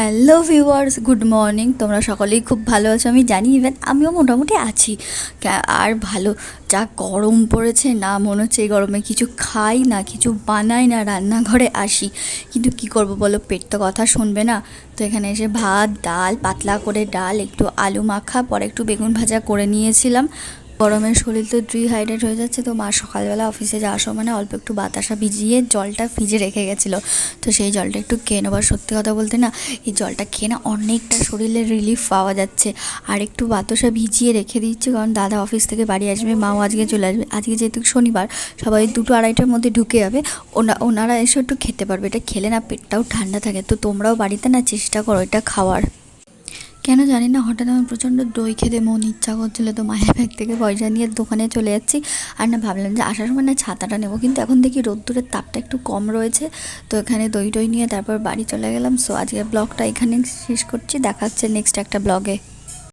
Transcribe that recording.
Hello viewers, good morning. তোমরা সকলেই খুব ভালো আছো আমি জানি, ইভেন আমিও মোটামুটি আছি। আর ভালো, যা গরম পড়েছে না, মনে হচ্ছে এই গরমে কিছু খাই না, কিছু বানাই না, রান্নাঘরে আসি। কিন্তু কি করব বলো, পেট তো কথা শুনবে না। তো এখানে এসে ভাত, ডাল, পাতলা করে ডাল, একটু আলু মাখা, পরে একটু বেগুন ভাজা করে নিয়েছিলাম। গরমের শরীর তো ডিহাইড্রেট হয়ে যাচ্ছে, তো মা সকালবেলা অফিসে যাওয়ার সময় না অল্প একটু বাতাসা ভিজিয়ে জলটা ফ্রিজে রেখে গেছিলো। তো সেই জলটা একটু খেয়ে নেবার, সত্যি কথা বলতে না এই জলটা খেয়ে না অনেকটা শরীরে রিলিফ পাওয়া যাচ্ছে। আর একটু বাতাসা ভিজিয়ে রেখে দিচ্ছি, কারণ দাদা অফিস থেকে বাড়ি আসবে, মাও আজকে চলে আসবে। আজকে যেহেতু শনিবার, সবাই 2-2:30টার মধ্যে ঢুকে যাবে। ওনারা এসে একটু খেতে পারবে। এটা খেলে না পেটটাও ঠান্ডা থাকে। তো তোমরাও বাড়িতে না চেষ্টা করো এটা খাওয়ার। কেন জানি না হঠাৎ আমার প্রচণ্ড দই খেতে মন ইচ্ছা করছিলো, তো মায়ের ব্যাগ থেকে পয়সা নিয়ে দোকানে চলে যাচ্ছি। আর না ভাবলাম যে আসার সময় না ছাতাটা নেবো, কিন্তু এখন দেখি রোদ্দুরের তাপটা একটু কম রয়েছে। তো এখানে দই টই নিয়ে তারপর বাড়ি চলে গেলাম। সো আজকের ব্লগটা এখানে শেষ করছি, দেখা হচ্ছে নেক্সট একটা ব্লগে।